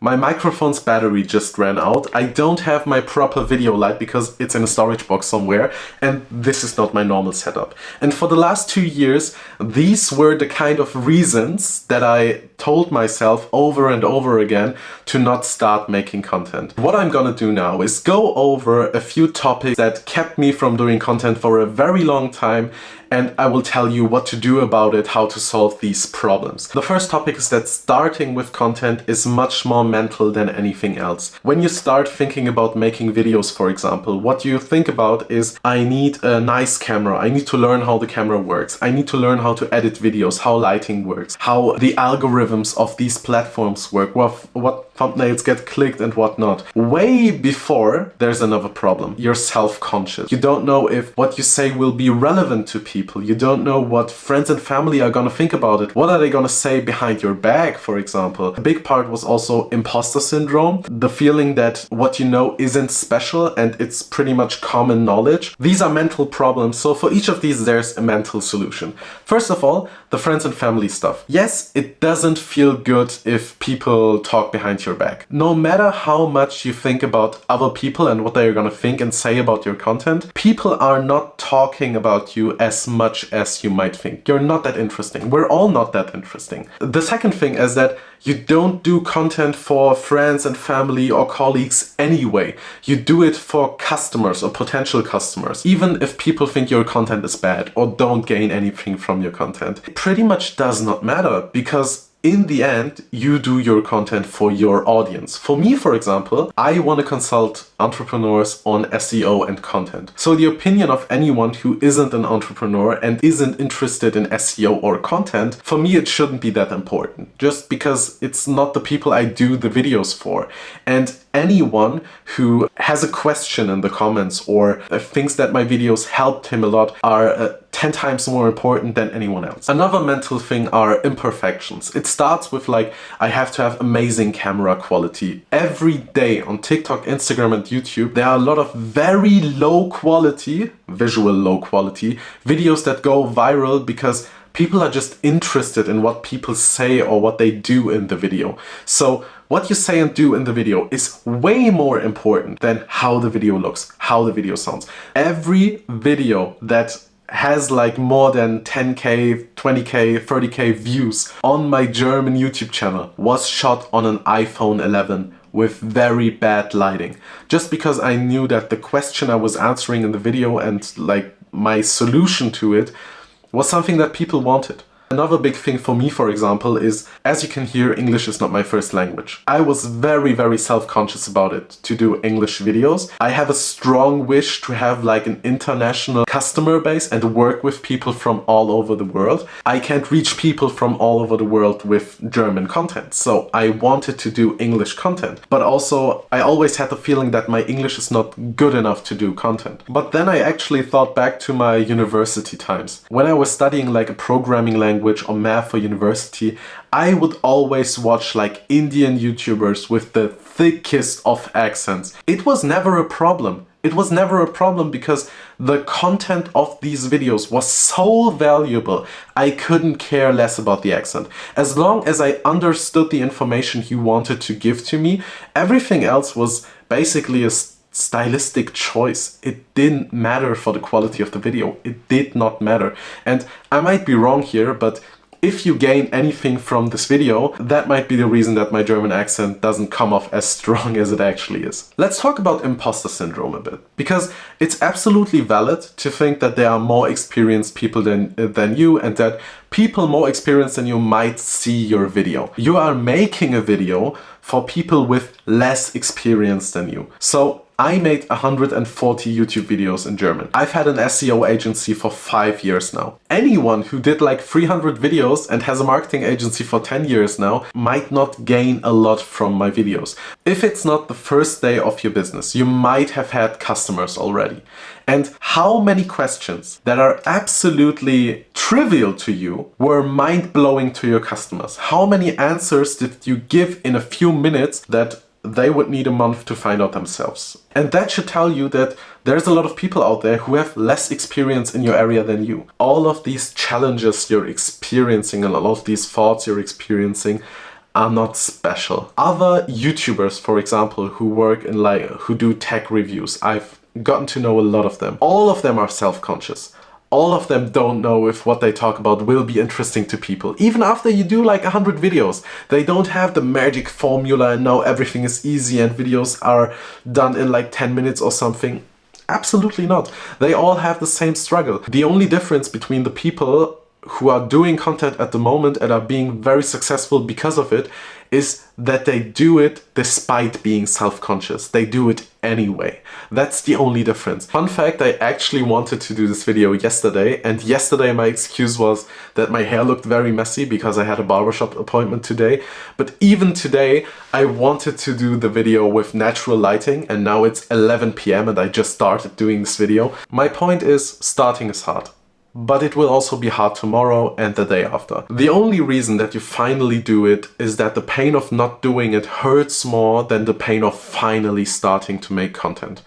My microphone's battery just ran out. I don't have my proper video light because it's in a storage box somewhere, and this is not my normal setup. And for the last 2 years, these were the kind of reasons that I told myself over and over again to not start making content. What I'm gonna do now is go over a few topics that kept me from doing content for a very long time, and I will tell you what to do about it, how to solve these problems. The first topic is that starting with content is much more mental than anything else. When you start thinking about making videos, for example, what you think about is, I need a nice camera, I need to learn how the camera works, I need to learn how to edit videos, how lighting works, how the algorithms of these platforms work, what thumbnails get clicked and whatnot. Way before there's another problem. You're self-conscious. You don't know if what you say will be relevant to people. You don't know what friends and family are gonna think about it. What are they gonna say behind your back, for example? A big part was also imposter syndrome. The feeling that what you know isn't special and it's pretty much common knowledge. These are mental problems, so for each of these there's a mental solution. First of all, the friends and family stuff. Yes, it doesn't feel good if people talk behind your back. No matter how much you think about other people and what they're gonna think and say about your content, people are not talking about you as much as you might think. You're not that interesting. We're all not that interesting. The second thing is that you don't do content for friends and family or colleagues anyway. You do it for customers or potential customers. Even if people think your content is bad or don't gain anything from your content, it pretty much does not matter, because in the end, you do your content for your audience. For me, for example, I want to consult entrepreneurs on SEO and content. So the opinion of anyone who isn't an entrepreneur and isn't interested in SEO or content, for me it shouldn't be that important, just because it's not the people I do the videos for. And anyone who has a question in the comments or thinks that my videos helped him a lot are 10 times more important than anyone else. Another mental thing are imperfections. It starts with like, I have to have amazing camera quality. Every day on TikTok, Instagram and YouTube, there are a lot of very low quality, visual low quality videos that go viral because people are just interested in what people say or what they do in the video. So what you say and do in the video is way more important than how the video looks, how the video sounds. Every video that has like more than 10k, 20k, 30k views on my German YouTube channel was shot on an iPhone 11 with very bad lighting. Just because I knew that the question I was answering in the video and like my solution to it was something that people wanted. Another big thing for me, for example, is, as you can hear, English is not my first language. I was very, very self-conscious about it to do English videos. I have a strong wish to have like an international customer base and work with people from all over the world. I can't reach people from all over the world with German content, so I wanted to do English content. But also, I always had the feeling that my English is not good enough to do content. But then I actually thought back to my university times. When I was studying like a programming language or math for university, I would always watch like Indian YouTubers with the thickest of accents. It was never a problem. It was never a problem because the content of these videos was so valuable. I couldn't care less about the accent. As long as I understood the information he wanted to give to me, everything else was basically a stylistic choice. It didn't matter for the quality of the video. It did not matter. And I might be wrong here, but if you gain anything from this video, that might be the reason that my German accent doesn't come off as strong as it actually is. Let's talk about imposter syndrome a bit, because it's absolutely valid to think that there are more experienced people than you and that people more experienced than you might see your video. You are making a video for people with less experience than you. So I made 140 YouTube videos in German. I've had an SEO agency for 5 years now. Anyone who did like 300 videos and has a marketing agency for 10 years now might not gain a lot from my videos. If it's not the first day of your business, you might have had customers already. And how many questions that are absolutely trivial to you were mind-blowing to your customers? How many answers did you give in a few minutes that they would need a month to find out themselves? And that should tell you that there's a lot of people out there who have less experience in your area than you. All of these challenges you're experiencing and all of these thoughts you're experiencing are not special. Other YouTubers, for example, who work in who do tech reviews, I've gotten to know a lot of them. All of them are self-conscious. All of them don't know if what they talk about will be interesting to people. Even after you do like 100 videos, they don't have the magic formula and now everything is easy and videos are done in like 10 minutes or something. Absolutely not. They all have the same struggle. The only difference between the people who are doing content at the moment and are being very successful because of it is that they do it despite being self-conscious. They do it anyway. That's the only difference. Fun fact, I actually wanted to do this video yesterday, and yesterday my excuse was that my hair looked very messy because I had a barbershop appointment today. But even today, I wanted to do the video with natural lighting, and now it's 11 PM and I just started doing this video. My point is, starting is hard. But it will also be hard tomorrow and the day after. The only reason that you finally do it is that the pain of not doing it hurts more than the pain of finally starting to make content.